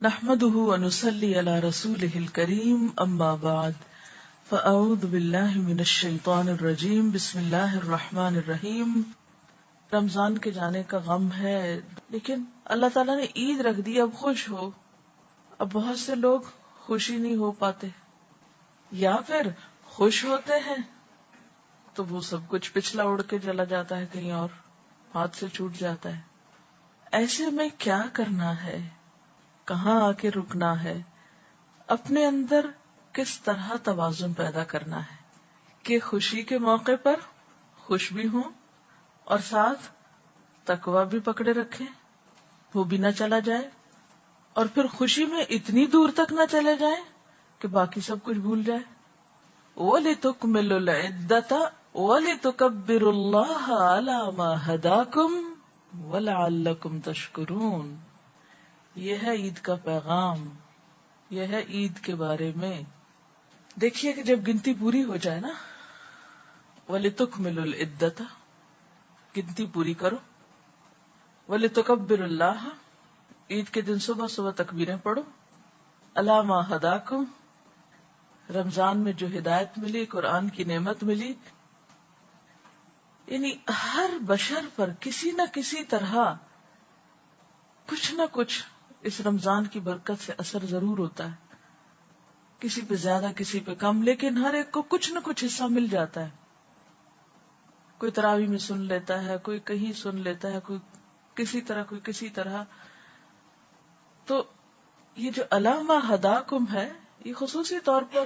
نحمده ونصلي على رسوله الكريم اما بعد فاعوذ بالله من الشیطان الرجیم بسم اللہ الرحمن الرحیم. رمضان کے جانے کا غم ہے، لیکن اللہ تعالیٰ نے عید رکھ دی، اب خوش ہو. اب بہت سے لوگ خوشی نہیں ہو پاتے، یا پھر خوش ہوتے ہیں تو وہ سب کچھ پچھلا اڑ کے چلا جاتا ہے، کہیں اور ہاتھ سے چھوٹ جاتا ہے. ایسے میں کیا کرنا ہے، کہاں آ کے رکنا ہے، اپنے اندر کس طرح توازن پیدا کرنا ہے کہ خوشی کے موقع پر خوش بھی ہوں اور ساتھ تقویٰ بھی پکڑے رکھیں، وہ بھی نہ چلا جائے، اور پھر خوشی میں اتنی دور تک نہ چلے جائیں کہ باقی سب کچھ بھول جائے. وَلِتُكْمِلُوا الْعِدَّةَ وَلِتُكَبِّرُوا اللَّهَ عَلَى مَا هَدَاكُمْ وَلَعَلَّكُمْ تَشْكُرُونَ. یہ ہے عید کا پیغام، یہ ہے عید کے بارے میں. دیکھیے کہ جب گنتی پوری ہو جائے نا، وَلِتُكْمِلُوا الْعِدَّةَ، گنتی پوری کرو، وَلِتُكَبِّرُوا اللَّهَ، عید کے دن صبح صبح تکبیریں پڑھو، عَلَى مَا هَدَاكُمْ، رمضان میں جو ہدایت ملی، قرآن کی نعمت ملی. یعنی ہر بشر پر کسی نہ کسی طرح کچھ نہ کچھ اس رمضان کی برکت سے اثر ضرور ہوتا ہے، کسی پہ زیادہ کسی پہ کم، لیکن ہر ایک کو کچھ نہ کچھ حصہ مل جاتا ہے. کوئی تراویح میں سن لیتا ہے، کوئی کہیں سن لیتا ہے، کوئی کسی طرح، کوئی کسی طرح. تو یہ جو علامہ ہداکم ہے، یہ خصوصی طور پر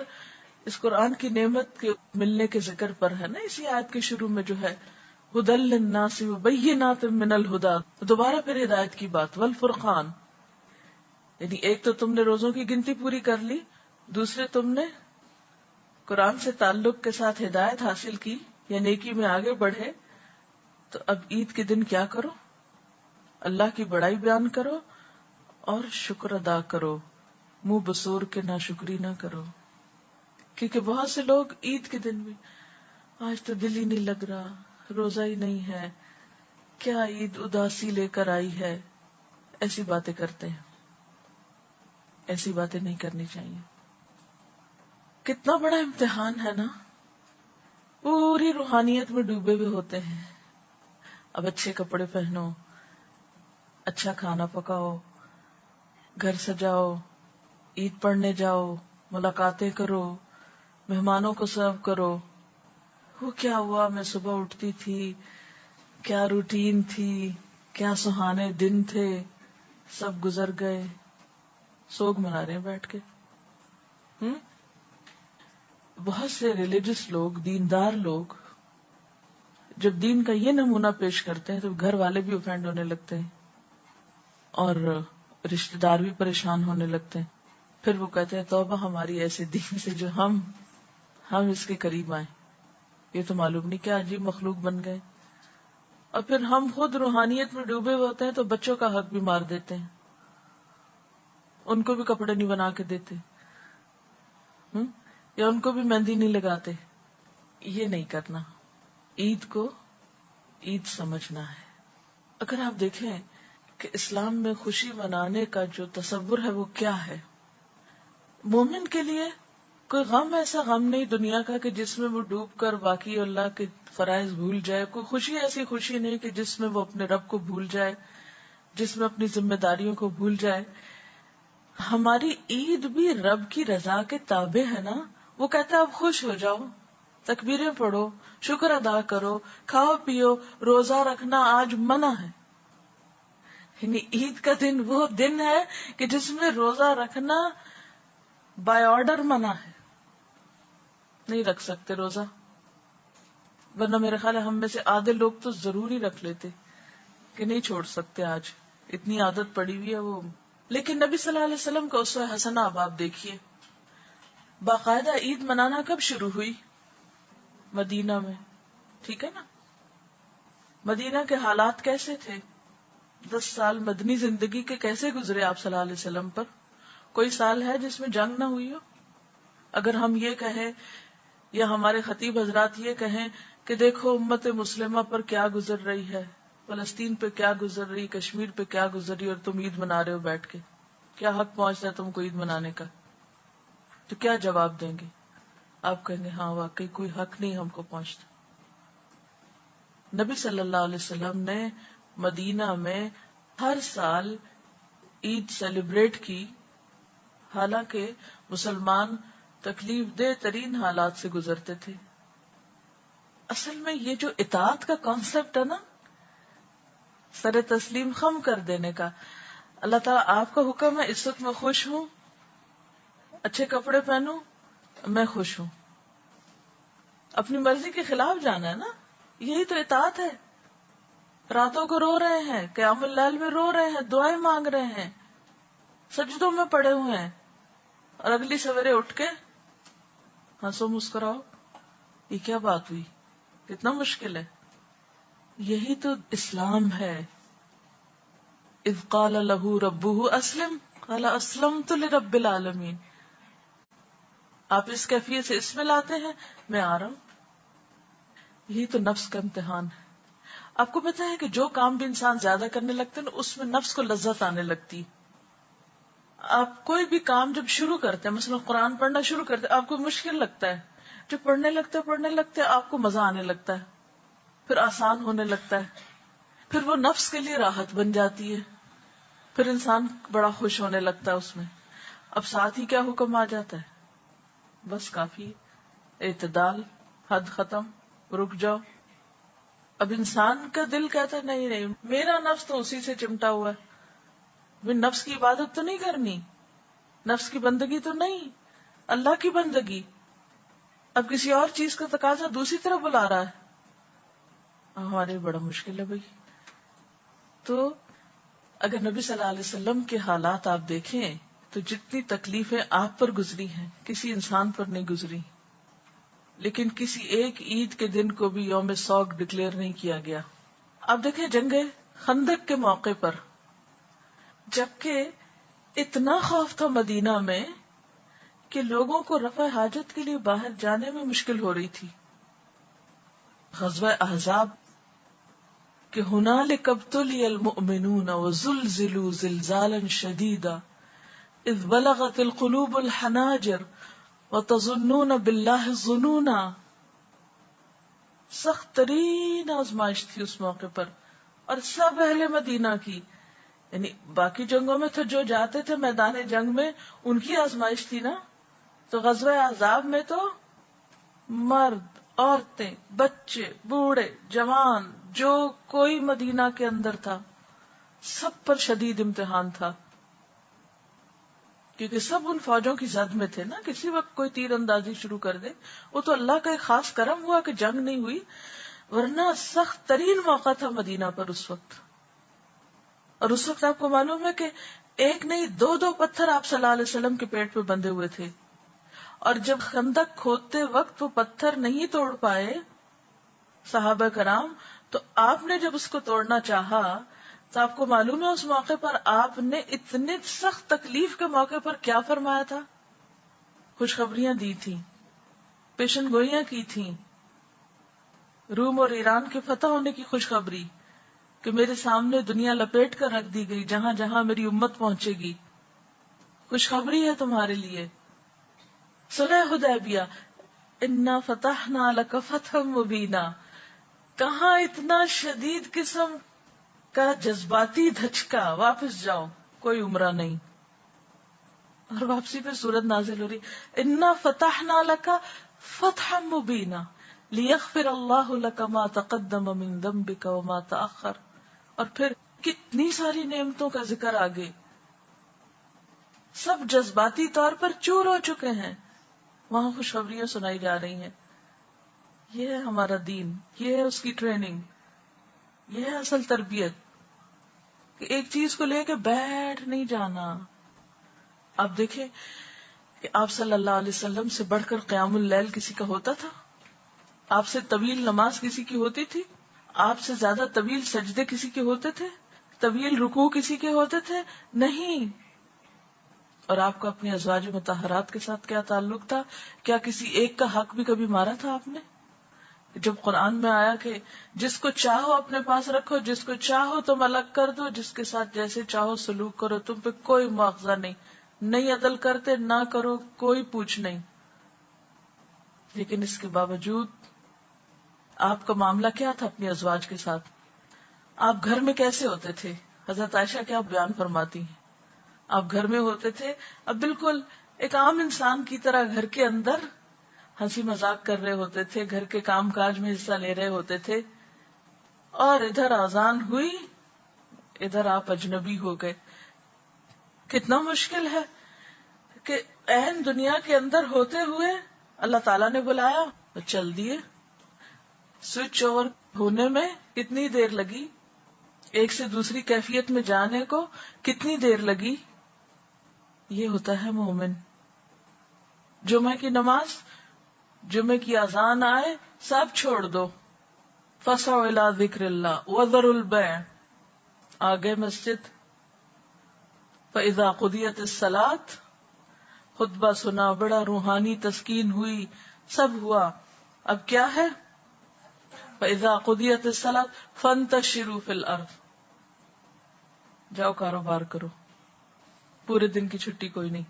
اس قرآن کی نعمت کے ملنے کے ذکر پر ہے نا. اسی آیت کے شروع میں جو ہے ہدی للناس وبینات من الہدی، دوبارہ پھر ہدایت کی بات، والفرقان. یعنی ایک تو تم نے روزوں کی گنتی پوری کر لی، دوسرے تم نے قرآن سے تعلق کے ساتھ ہدایت حاصل کی یا نیکی میں آگے بڑھے. تو اب عید کے دن کیا کرو؟ اللہ کی بڑائی بیان کرو اور شکر ادا کرو، منہ بسور کے ناشکری نہ کرو. کیونکہ بہت سے لوگ عید کے دن بھی آج تو دل ہی نہیں لگ رہا، روزہ ہی نہیں ہے، کیا عید اداسی لے کر آئی ہے، ایسی باتیں کرتے ہیں. ایسی باتیں نہیں کرنی چاہیے. کتنا بڑا امتحان ہے نا، پوری روحانیت میں ڈوبے ہوئے ہوتے ہیں. اب اچھے کپڑے پہنو، اچھا کھانا پکاؤ، گھر سجاؤ، عید پڑھنے جاؤ، ملاقاتیں کرو، مہمانوں کو سرو کرو. وہ کیا ہوا، میں صبح اٹھتی تھی، کیا روٹین تھی، کیا سہانے دن تھے، سب گزر گئے، سوگ منا رہے ہیں بیٹھ کے. بہت سے ریلیجس لوگ، دیندار لوگ، جب دین کا یہ نمونہ پیش کرتے ہیں تو گھر والے بھی اوفینڈ ہونے لگتے ہیں اور رشتہ دار بھی پریشان ہونے لگتے ہیں. پھر وہ کہتے ہیں توبہ ہماری ایسے دین سے جو ہم اس کے قریب آئیں. یہ تو معلوم نہیں کیا عجیب مخلوق بن گئے. اور پھر ہم خود روحانیت میں ڈوبے ہوتے ہیں تو بچوں کا حق بھی مار دیتے ہیں، ان کو بھی کپڑے نہیں بنا کے دیتے، یا ان کو بھی مہندی نہیں لگاتے. یہ نہیں کرنا. عید کو عید سمجھنا ہے. اگر آپ دیکھیں کہ اسلام میں خوشی منانے کا جو تصور ہے وہ کیا ہے، مومن کے لیے کوئی غم ایسا غم نہیں دنیا کا کہ جس میں وہ ڈوب کر باقی اللہ کے فرائض بھول جائے. کوئی خوشی ایسی خوشی نہیں کہ جس میں وہ اپنے رب کو بھول جائے، جس میں اپنی ذمہ داریوں کو بھول جائے. ہماری عید بھی رب کی رضا کے تابع ہے نا. وہ کہتا ہے اب خوش ہو جاؤ، تکبیریں پڑھو، شکر ادا کرو، کھاؤ پیو. روزہ رکھنا آج منع ہے. یعنی عید کا دن وہ دن ہے کہ جس میں روزہ رکھنا بائی آرڈر منع ہے. نہیں رکھ سکتے روزہ، ورنہ میرے خیال ہے ہم میں سے آدھے لوگ تو ضرور ہی رکھ لیتے کہ نہیں چھوڑ سکتے، آج اتنی عادت پڑی ہوئی ہے وہ. لیکن نبی صلی اللہ علیہ وسلم کا اسوہ حسنہ اب آپ دیکھیے. باقاعدہ عید منانا کب شروع ہوئی؟ مدینہ میں. ٹھیک ہے نا. مدینہ کے حالات کیسے تھے؟ 10 سال مدنی زندگی کے کیسے گزرے آپ صلی اللہ علیہ وسلم پر؟ کوئی سال ہے جس میں جنگ نہ ہوئی ہو؟ اگر ہم یہ کہیں یا ہمارے خطیب حضرات یہ کہیں کہ دیکھو امت مسلمہ پر کیا گزر رہی ہے، فلسطین پہ کیا گزر رہی، کشمیر پہ کیا گزر رہی، اور تم عید منا رہے ہو بیٹھ کے. کیا حق پہنچتا ہے تم کو عید منانے کا؟ تو کیا جواب دیں گے؟ آپ کہیں گے ہاں واقعی کوئی حق نہیں ہم کو پہنچتا. نبی صلی اللہ علیہ وسلم نے مدینہ میں ہر سال عید سیلیبریٹ کی، حالانکہ مسلمان تکلیف دہ ترین حالات سے گزرتے تھے. اصل میں یہ جو اطاعت کا کانسیپٹ ہے نا، سر تسلیم خم کر دینے کا، اللہ تعالیٰ آپ کا حکم ہے اس وقت میں خوش ہوں، اچھے کپڑے پہنوں، میں خوش ہوں. اپنی مرضی کے خلاف جانا ہے نا، یہی تو اطاعت ہے. راتوں کو رو رہے ہیں، قیام اللیل میں رو رہے ہیں، دعائیں مانگ رہے ہیں، سجدوں میں پڑے ہوئے ہیں، اور اگلی سویرے اٹھ کے ہنسو مسکراؤ. یہ کیا بات ہوئی؟ کتنا مشکل ہے. یہی تو اسلام ہے. اذ قال له ربه اسلم قال اسلمت لرب العالمین. آپ اس کیفیت سے اس میں لاتے ہیں میں آ رہا ہوں. یہی تو نفس کا امتحان ہے. آپ کو پتا ہے کہ جو کام بھی انسان زیادہ کرنے لگتے ہیں اس میں نفس کو لذت آنے لگتی. آپ کوئی بھی کام جب شروع کرتے ہیں، مثلا قرآن پڑھنا شروع کرتے ہیں، آپ کو مشکل لگتا ہے، جب پڑھنے لگتے آپ کو مزہ آنے لگتا ہے، پھر آسان ہونے لگتا ہے، پھر وہ نفس کے لیے راحت بن جاتی ہے، پھر انسان بڑا خوش ہونے لگتا ہے اس میں. اب ساتھ ہی کیا حکم آ جاتا ہے، بس کافی اعتدال، حد ختم، رک جاؤ. اب انسان کا دل کہتا ہے نہیں نہیں، میرا نفس تو اسی سے چمٹا ہوا ہے، نفس کی عبادت تو نہیں کرنی، نفس کی بندگی تو نہیں، اللہ کی بندگی. اب کسی اور چیز کا تقاضا دوسری طرف بلا رہا ہے. ہمارے بڑا مشکل ہے بھائی. تو اگر نبی صلی اللہ علیہ وسلم کے حالات آپ دیکھیں تو جتنی تکلیفیں آپ پر گزری ہیں کسی انسان پر نہیں گزری. لیکن کسی ایک عید کے دن کو بھی یوم سوگ ڈکلیئر نہیں کیا گیا. آپ دیکھیں جنگ خندق کے موقع پر، جبکہ اتنا خوف تھا مدینہ میں کہ لوگوں کو رفع حاجت کے لیے باہر جانے میں مشکل ہو رہی تھی. غزوہ احزاب کہ ہنالک ابتلی المؤمنون وزلزلوا زلزالا شدیدا اذ بلغت القلوب الحناجر وتظنون باللہ الظنونا. سخت ترین آزمائش تھی اس موقع پر، اور سب اہل مدینہ کی. یعنی باقی جنگوں میں تو جو جاتے تھے میدان جنگ میں ان کی آزمائش تھی نا، تو غزوہ احزاب میں تو مرد، عورتیں، بچے، بوڑھے، جوان، جو کوئی مدینہ کے اندر تھا سب پر شدید امتحان تھا. کیونکہ سب ان فوجوں کی زد میں تھے نا، کسی وقت کوئی تیر اندازی شروع کر دے. وہ تو اللہ کا ایک خاص کرم ہوا کہ جنگ نہیں ہوئی، ورنہ سخت ترین موقع تھا مدینہ پر اس وقت. اور اس وقت آپ کو معلوم ہے کہ ایک نہیں دو پتھر آپ صلی اللہ علیہ وسلم کے پیٹ پہ بندھے ہوئے تھے. اور جب خندق کھودتے وقت وہ پتھر نہیں توڑ پائے صحابہ کرام، تو آپ نے جب اس کو توڑنا چاہا تو آپ کو معلوم ہے اس موقع پر آپ نے اتنے سخت تکلیف کے موقع پر کیا فرمایا تھا؟ خوشخبریاں دی تھی، پیشن گوئیاں کی تھیں. روم اور ایران کے فتح ہونے کی خوشخبری کہ میرے سامنے دنیا لپیٹ کر رکھ دی گئی، جہاں جہاں میری امت پہنچے گی خوشخبری ہے تمہارے لیے. صلح حدیبیہ انا فتحنا لک فتحا مبینا، کہاں اتنا شدید قسم کا جذباتی دھچکا، واپس جاؤ، کوئی عمرہ نہیں. اور واپسی پہ سورت نازل ہو رہی انا فتحنا لک فتحا مبینا لیغفر اللہ لک ما تقدم من ذنبک وما تأخر. اور پھر کتنی ساری نعمتوں کا ذکر آگے، سب جذباتی طور پر چور ہو چکے ہیں، وہاں خوشخبریاں سنائی جا رہی ہیں. یہ ہے ہمارا دین، یہ ہے اس کی ٹریننگ، یہ ہے اصل تربیت کہ ایک چیز کو لے کے بیٹھ نہیں جانا. آپ دیکھیں کہ آپ صلی اللہ علیہ وسلم سے بڑھ کر قیام اللیل کسی کا ہوتا تھا؟ آپ سے طویل نماز کسی کی ہوتی تھی؟ آپ سے زیادہ طویل سجدے کسی کے ہوتے تھے؟ طویل رکوع کسی کے ہوتے تھے؟ نہیں. اور آپ کا اپنی ازواج مطہرات کے ساتھ کیا تعلق تھا؟ کیا کسی ایک کا حق بھی کبھی مارا تھا آپ نے؟ جب قرآن میں آیا کہ جس کو چاہو اپنے پاس رکھو، جس کو چاہو تم الگ کر دو، جس کے ساتھ جیسے چاہو سلوک کرو، تم پہ کوئی مواخذہ نہیں عدل کرتے، نہ کرو، کوئی پوچھ نہیں. لیکن اس کے باوجود آپ کا معاملہ کیا تھا اپنی ازواج کے ساتھ؟ آپ گھر میں کیسے ہوتے تھے؟ حضرت عائشہ کیا بیان فرماتی ہیں؟ آپ گھر میں ہوتے تھے، اب بالکل ایک عام انسان کی طرح گھر کے اندر ہنسی مذاق کر رہے ہوتے تھے، گھر کے کام کاج میں حصہ لے رہے ہوتے تھے، اور ادھر اذان ہوئی، ادھر آپ اجنبی ہو گئے. کتنا مشکل ہے کہ عین دنیا کے اندر ہوتے ہوئے اللہ تعالیٰ نے بلایا تو چل دیے. سوئچ اوور ہونے میں کتنی دیر لگی، ایک سے دوسری کیفیت میں جانے کو کتنی دیر لگی. یہ ہوتا ہے مومن. جمعہ کی نماز، جمعہ کی اذان آئے، سب چھوڑ دو. فَسَعُوا إِلَىٰ ذِكْرِ اللَّهِ وَذَرُوا الْبَيْعَ، آگے مسجد. فَإِذَا قُضِيَتِ الصَّلَاةُ، خطبہ سنا، بڑا روحانی تسکین ہوئی، سب ہوا. اب کیا ہے؟ فَإِذَا قُضِيَتِ الصَّلَاةُ فَانتَشِرُوا فِي الْأَرْضِ، جاؤ کاروبار کرو، پورے دن کی چھٹی کوئی نہیں،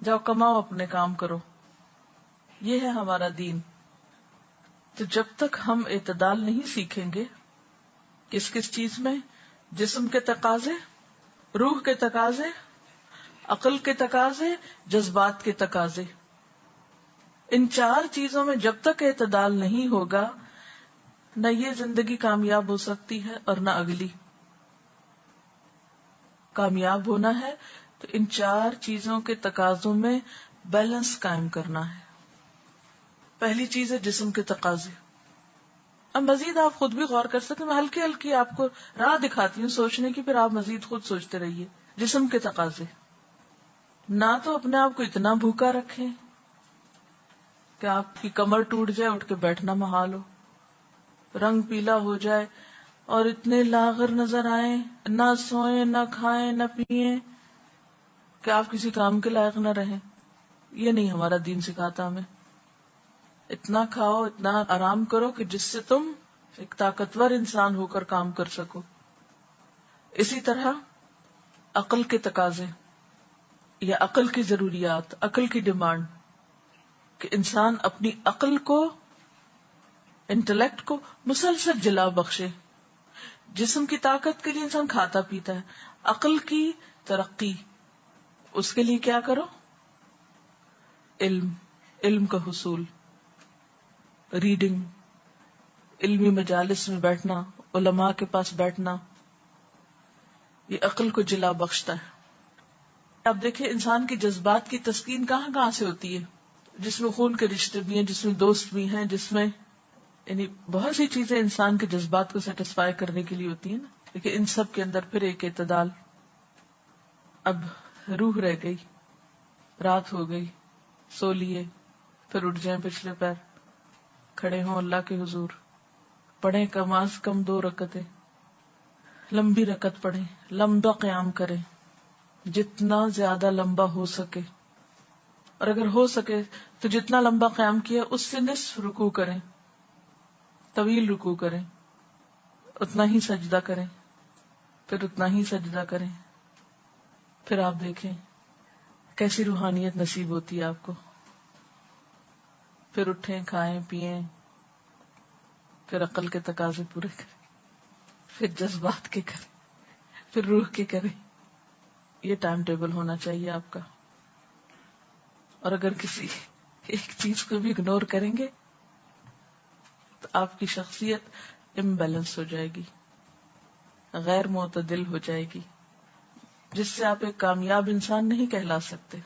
جاؤ کماؤ، اپنے کام کرو. یہ ہے ہمارا دین. تو جب تک ہم اعتدال نہیں سیکھیں گے کس کس چیز میں، جسم کے تقاضے، روح کے تقاضے، عقل کے تقاضے، جذبات کے تقاضے، ان چار چیزوں میں جب تک اعتدال نہیں ہوگا، نہ یہ زندگی کامیاب ہو سکتی ہے اور نہ اگلی. کامیاب ہونا ہے تو ان چار چیزوں کے تقاضوں میں بیلنس قائم کرنا ہے. پہلی چیز ہے جسم کے تقاضے. اب مزید آپ خود بھی غور کر سکتے، میں ہلکی ہلکی آپ کو راہ دکھاتی ہوں سوچنے کی، پھر آپ مزید خود سوچتے رہیے. جسم کے تقاضے، نہ تو اپنے آپ کو اتنا بھوکا رکھیں کہ آپ کی کمر ٹوٹ جائے، اٹھ کے بیٹھنا محال ہو، رنگ پیلا ہو جائے اور اتنے لاغر نظر آئیں، نہ سوئیں، نہ کھائیں، نہ پیئیں کہ آپ کسی کام کے لائق نہ رہیں. یہ نہیں ہمارا دین سکھاتا ہمیں. اتنا کھاؤ، اتنا آرام کرو کہ جس سے تم ایک طاقتور انسان ہو کر کام کر سکو. اسی طرح عقل کے تقاضے یا عقل کی ضروریات، عقل کی ڈیمانڈ، کہ انسان اپنی عقل کو، انٹلیکٹ کو مسلسل جلا بخشے. جسم کی طاقت کے لیے انسان کھاتا پیتا ہے، عقل کی ترقی، اس کے لیے کیا کرو؟ علم کا حصول، ریڈنگ، علمی مجالس میں بیٹھنا، علماء کے پاس بیٹھنا، یہ عقل کو جلا بخشتا ہے. اب دیکھیں انسان کے جذبات کی تسکین کہاں کہاں سے ہوتی ہے، جس میں خون کے رشتے بھی ہیں، جس میں دوست بھی ہیں، جس میں یعنی بہت سی چیزیں انسان کے جذبات کو سیٹسفائی کرنے کے لیے ہوتی ہیں نا. لیکن ان سب کے اندر پھر ایک اعتدال. اب روح رہ گئی، رات ہو گئی، سو لیے، پھر اٹھ جائیں پچھلے پیر، کھڑے ہوں اللہ کے حضور، پڑھیں کم از کم 2 رکعتیں، لمبی رکعت پڑھیں، لمبا قیام کریں، جتنا زیادہ لمبا ہو سکے، اور اگر ہو سکے تو جتنا لمبا قیام کیا اس سے نصف رکوع کریں، طویل رکوع کریں، اتنا ہی سجدہ کریں، پھر اتنا ہی سجدہ کریں. پھر آپ دیکھیں کیسی روحانیت نصیب ہوتی ہے آپ کو. پھر اٹھیں، کھائیں پیئیں، پھر عقل کے تقاضے پورے کریں، پھر جذبات کے کریں، پھر روح کے کریں. یہ ٹائم ٹیبل ہونا چاہیے آپ کا. اور اگر کسی ایک چیز کو بھی اگنور کریں گے تو آپ کی شخصیت امبیلنس ہو جائے گی، غیر معتدل ہو جائے گی، جس سے آپ ایک کامیاب انسان نہیں کہلا سکتے.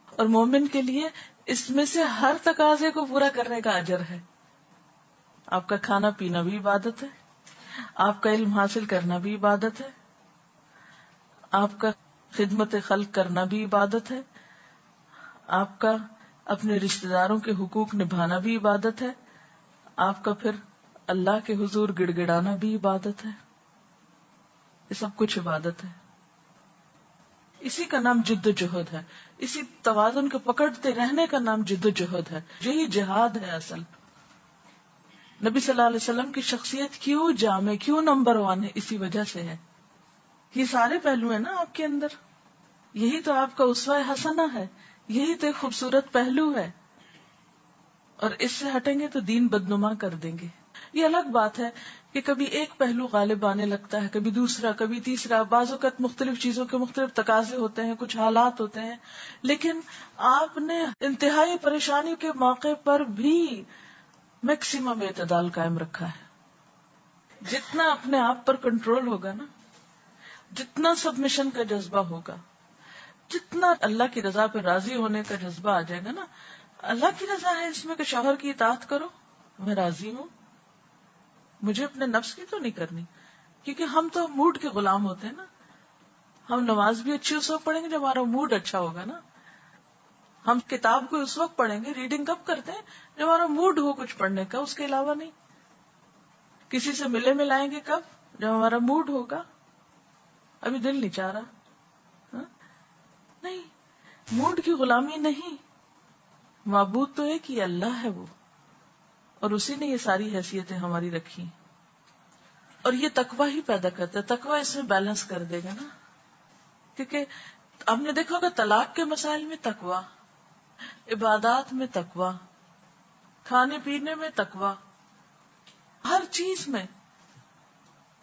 اور مومن کے لیے اس میں سے ہر تقاضے کو پورا کرنے کا اجر ہے. آپ کا کھانا پینا بھی عبادت ہے، آپ کا علم حاصل کرنا بھی عبادت ہے، آپ کا خدمت خلق کرنا بھی عبادت ہے، آپ کا اپنے رشتہ داروں کے حقوق نبھانا بھی عبادت ہے، آپ کا پھر اللہ کے حضور گڑ گڑانا بھی عبادت ہے. یہ سب کچھ عبادت ہے. اسی کا نام جد و جہد ہے، اسی توازن کو پکڑتے رہنے کا نام جد و جہد ہے، یہی جہاد ہے اصل. نبی صلی اللہ علیہ وسلم کی شخصیت کیوں جامع، کیوں نمبر 1 ہے؟ اسی وجہ سے ہے. یہ سارے پہلو ہیں نا آپ کے اندر، یہی تو آپ کا اسوہ حسنہ ہے، یہی تو ایک خوبصورت پہلو ہے. اور اس سے ہٹیں گے تو دین بدنما کر دیں گے. یہ الگ بات ہے کہ کبھی ایک پہلو غالب آنے لگتا ہے، کبھی دوسرا، کبھی تیسرا، بعض اوقات مختلف چیزوں کے مختلف تقاضے ہوتے ہیں، کچھ حالات ہوتے ہیں. لیکن آپ نے انتہائی پریشانی کے موقع پر بھی میکسیمم اعتدال قائم رکھا ہے. جتنا اپنے آپ پر کنٹرول ہوگا نا، جتنا سبمیشن کا جذبہ ہوگا، جتنا اللہ کی رضا پہ راضی ہونے کا جذبہ آ جائے گا نا، اللہ کی رضا ہے اس میں کہ شوہر کی اطاعت کرو، میں راضی ہوں، مجھے اپنے نفس کی تو نہیں کرنی. کیونکہ ہم تو موڈ کے غلام ہوتے ہیں نا. ہم نماز بھی اچھی اس وقت پڑھیں گے جب ہمارا موڈ اچھا ہوگا نا. ہم کتاب کو اس وقت پڑھیں گے، ریڈنگ کب کرتے ہیں جب ہمارا موڈ ہو کچھ پڑھنے کا، اس کے علاوہ نہیں. کسی سے ملے ملائیں گے کب؟ جب ہمارا موڈ ہوگا. ابھی دل نہیں چاہ رہا، ہاں؟ نہیں، موڈ کی غلامی نہیں. معبود تو ایک ہی اللہ ہے وہ، اور اسی نے یہ ساری حیثیتیں ہماری رکھی. اور یہ تقوی ہی پیدا کرتا ہے، تقوی اس میں بیلنس کر دے گا نا. کیونکہ ہم نے دیکھا ہوگا طلاق کے مسائل میں تقوی، عبادات میں تقوی، کھانے پینے میں تقوی، ہر چیز میں،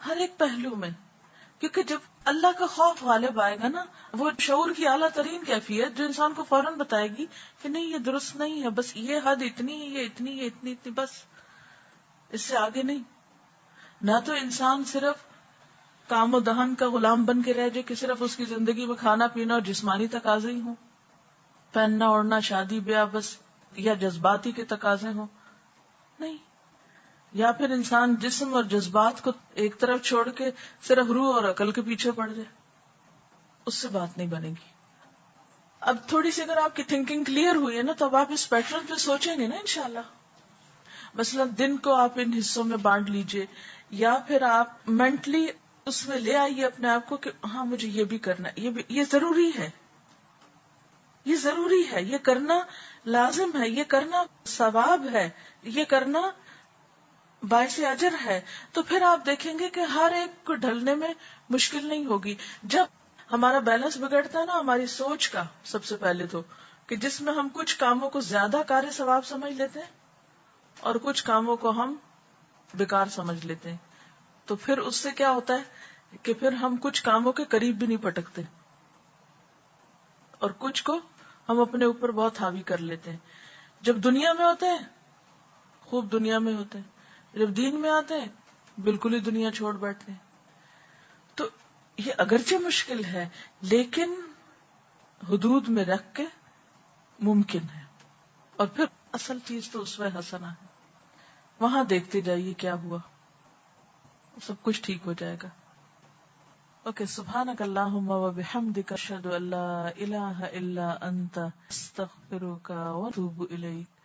ہر ایک پہلو میں. کیونکہ جب اللہ کا خوف غالب آئے گا نا، وہ شعور کی اعلیٰ ترین کیفیت جو انسان کو فوراً بتائے گی کہ نہیں یہ درست نہیں ہے، بس یہ حد اتنی ہے، یہ اتنی، یہ اتنی، بس اس سے آگے نہیں. نہ تو انسان صرف کام و دہن کا غلام بن کے رہ جائے کہ صرف اس کی زندگی میں کھانا پینا اور جسمانی تقاضے ہی ہوں، پہننا اوڑھنا، شادی بیاہ، بس، یا جذباتی کے تقاضے ہوں. نہیں. یا پھر انسان جسم اور جذبات کو ایک طرف چھوڑ کے صرف روح اور عقل کے پیچھے پڑ جائے، اس سے بات نہیں بنے گی. اب تھوڑی سی اگر آپ کی تھنکنگ کلیئر ہوئی ہے نا، تو اب آپ اس پیٹرن پہ سوچیں گے نا انشاءاللہ. مثلا دن کو آپ ان حصوں میں بانٹ لیجئے، یا پھر آپ مینٹلی اس میں لے آئیے اپنے آپ کو کہ ہاں مجھے یہ بھی کرنا ہے، یہ ضروری ہے، یہ ضروری ہے، یہ کرنا لازم ہے، یہ کرنا ثواب ہے، یہ کرنا باعث اجر ہے. تو پھر آپ دیکھیں گے کہ ہر ایک کو ڈھلنے میں مشکل نہیں ہوگی. جب ہمارا بیلنس بگڑتا ہے نا ہماری سوچ کا، سب سے پہلے تو کہ جس میں ہم کچھ کاموں کو زیادہ کار ثواب سمجھ لیتے ہیں اور کچھ کاموں کو ہم بیکار سمجھ لیتے ہیں، تو پھر اس سے کیا ہوتا ہے کہ پھر ہم کچھ کاموں کے قریب بھی نہیں پٹکتے اور کچھ کو ہم اپنے اوپر بہت حاوی کر لیتے ہیں. جب دنیا میں ہوتے ہیں خوب دنیا میں ہوتے ہیں، جب دین میں آتے ہیں بالکل ہی دنیا چھوڑ بیٹھتے ہیں. تو یہ اگرچہ مشکل ہے لیکن حدود میں رکھ کے ممکن ہے. اور پھر اصل چیز تو اسوہ حسنہ ہے، وہاں دیکھتے جائیے کیا ہوا، سب کچھ ٹھیک ہو جائے گا. اوکے، سبحانک اللہم و بحمدک، اشہد ان لا الہ الا انت، استغفرک و اتوب الیک.